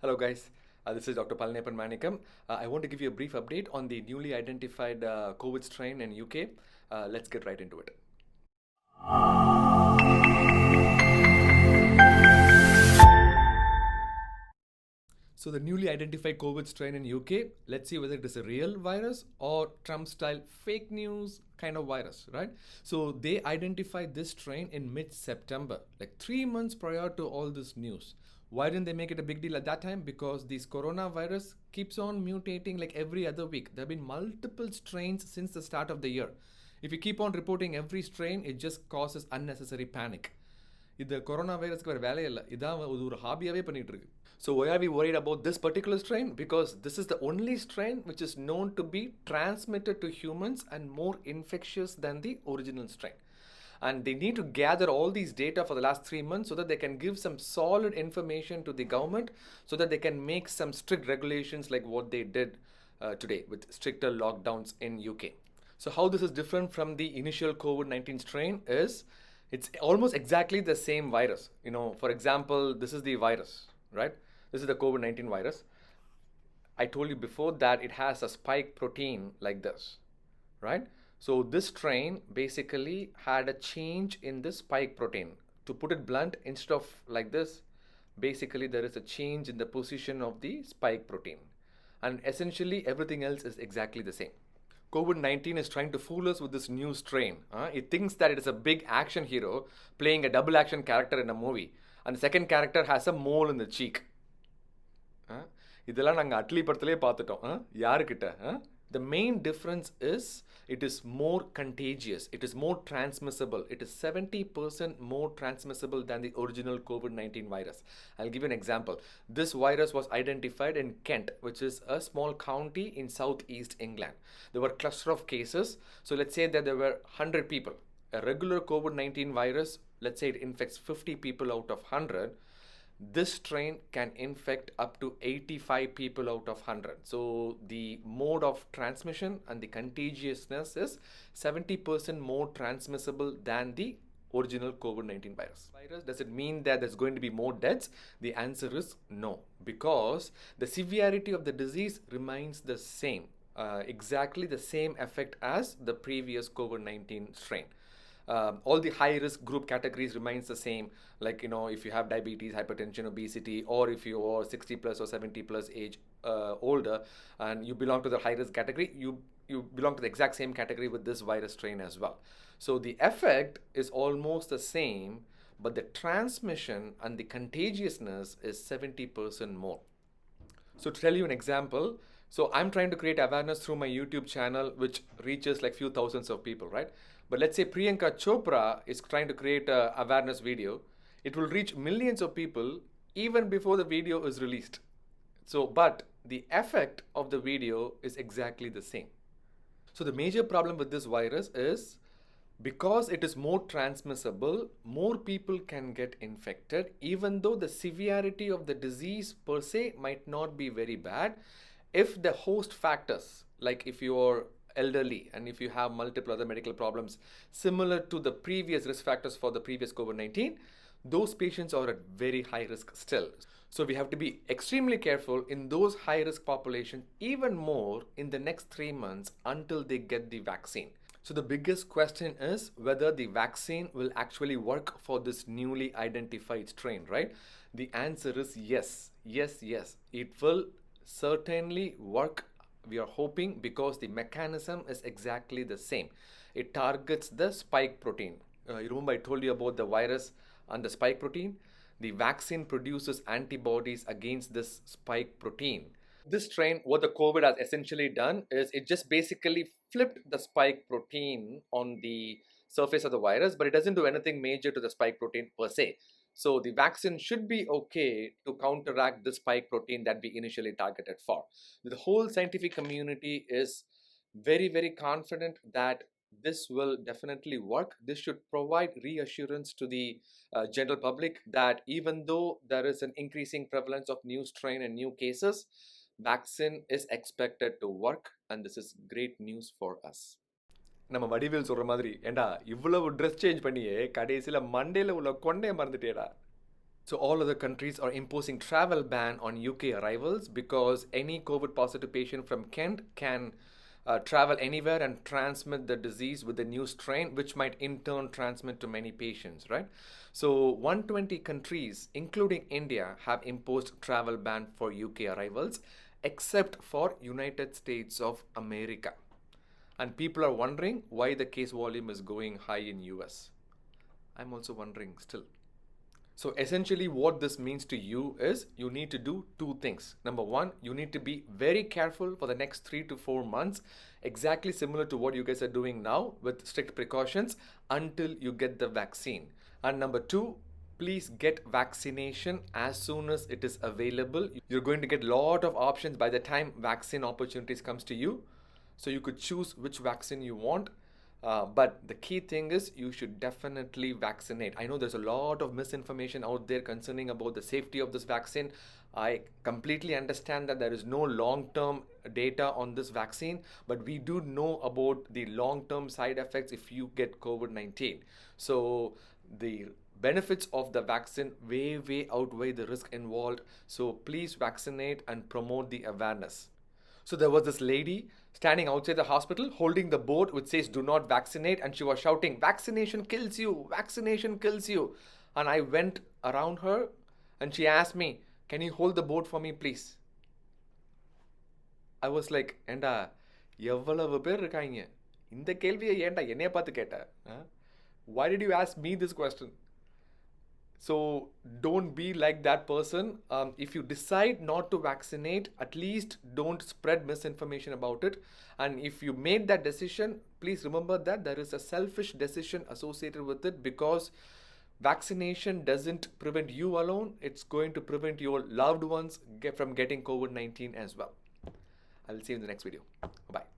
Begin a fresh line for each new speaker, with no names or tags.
Hello, guys. This is Dr. Palaniappan Manikam. I want to give you a brief update on the newly identified COVID strain in UK. Let's get right into it. So the newly identified COVID strain in UK, let's see whether it is a real virus or Trump-style fake news kind of virus, right? So they identified this strain in mid-September, like 3 months prior to all this news. Why didn't they make it a big deal at that time? Because this coronavirus keeps on mutating like every other week. There have been multiple strains since the start of the year. If you keep on reporting every strain, it just causes unnecessary panic. இது corona வைரஸ்க்கு வேறு வேலையே இல்லை இதான் ஒரு ஹாபியாகவே பண்ணிகிட்டு இருக்கு. So why are we worried about this particular strain? Because this is the only strain which is known to be transmitted to humans and more infectious than the original strain. And they need to gather all these data for the last 3 months so that they can give some solid information to the government so that they can make some strict regulations like what they did today with stricter lockdowns in UK. So how this is different from the initial COVID-19 strain is it's almost exactly the same virus. For example, this is the virus, right? This is the COVID-19 virus. I told you before that it has a spike protein like this, right? So this strain basically had a change in this spike protein. To put it blunt, instead of like this, basically there is a change in the position of the spike protein. And essentially everything else is exactly the same. COVID-19 is trying to fool us with this new strain. It thinks that it is a big action hero playing a double action character in a movie. And the second character has a mole in the cheek. இதெல்லாம் நாங்கள் அட்லி படத்திலே பார்த்துட்டோம். யாருக்கிட்ட? The main difference is it is more contagious. It is more transmissible. It is 70% more transmissible than the original COVID-19 virus. I'll give you an example. This virus was identified in Kent, which is a small county in southeast England. There were a cluster of cases. So let's say that there were 100 people. A regular COVID-19 virus, let's say it infects 50 people out of 100. This strain can infect up to 85 people out of 100. So the mode of transmission and the contagiousness is 70% more transmissible than the original COVID-19 virus. Does it mean that there's going to be more deaths? The answer is no, because the severity of the disease remains the same, exactly the same effect as the previous COVID-19 strain. All the high risk group categories remains the same, like if you have diabetes, hypertension, obesity, or if you are 60 plus or 70 plus age older and you belong to the high risk category, you belong to the exact same category with this virus strain as well. So the effect is almost the same, but the transmission and the contagiousness is 70% more. So to tell you an example, so I'm trying to create awareness through my YouTube channel, which reaches like few thousands of people, right? But let's say Priyanka Chopra is trying to create an awareness video. It will reach millions of people even before the video is released. So, but the effect of the video is exactly the same. So the major problem with this virus is because it is more transmissible, more people can get infected, even though the severity of the disease per se might not be very bad. If the host factors, like if you're elderly and if you have multiple other medical problems similar to the previous risk factors for the previous COVID-19, those patients are at very high risk still. So we have to be extremely careful in those high risk population, even more in the next 3 months until they get the vaccine. So the biggest question is whether the vaccine will actually work for this newly identified strain, right? The answer is yes. Yes. It will certainly work. We are hoping, because the mechanism is exactly the same. It targets the spike protein. You remember I told you about the virus and the spike protein? The vaccine produces antibodies against this spike protein. This strain, what the COVID has essentially done is it just basically flipped the spike protein on the surface of the virus, but it doesn't do anything major to the spike protein per se. So the vaccine should be okay to counteract the spike protein that we initially targeted for. The whole scientific community is very, very confident that this will definitely work. This should provide reassurance to the general public that even though there is an increasing prevalence of new strain and new cases, vaccine is expected to work, and this is great news for us. நம்ம வடிவேல் சொல்கிற மாதிரி, ஏண்டா இவ்வளவு dress change பண்ணியே கடைசியில் மண்டேல உள்ள கொண்டே மறந்துட்டேடா. So all other countries are imposing travel ban on UK arrivals because any COVID positive patient from Kent can travel anywhere and transmit the disease with the new strain, which might in turn transmit to many patients, right? So 120 countries, including India, have imposed travel ban for UK arrivals, except for United States of America. And people are wondering why the case volume is going high in US. I'm also wondering still. So essentially what this means to you is you need to do two things. Number one, you need to be very careful for the next 3 to 4 months, exactly similar to what you guys are doing now with strict precautions until you get the vaccine. And number two, please get vaccination as soon as it is available. You're going to get a lot of options by the time vaccine opportunities comes to you. So you could choose which vaccine you want. But the key thing is you should definitely vaccinate. I know there's a lot of misinformation out there concerning about the safety of this vaccine. I completely understand that there is no long-term data on this vaccine, but we do know about the long-term side effects if you get COVID-19. So the benefits of the vaccine way outweigh the risk involved. So please vaccinate and promote the awareness. So there was this lady standing outside the hospital holding the board which says do not vaccinate, and she was shouting, vaccination kills you, vaccination kills you. And I went around her and she asked me, can you hold the board for me please? I was like, ஏண்டா எவ்வளவு பேர் இருக்காங்க, இந்த கேள்வியை ஏண்டா என்னைய பார்த்து கேட்ட? Why did you ask me this question? So don't be like that person. If you decide not to vaccinate, at least don't spread misinformation about it. And if you made that decision, please remember that there is a selfish decision associated with it, because vaccination doesn't prevent you alone. It's going to prevent your loved ones from getting COVID-19 as well. I'll see you in the next video. Bye.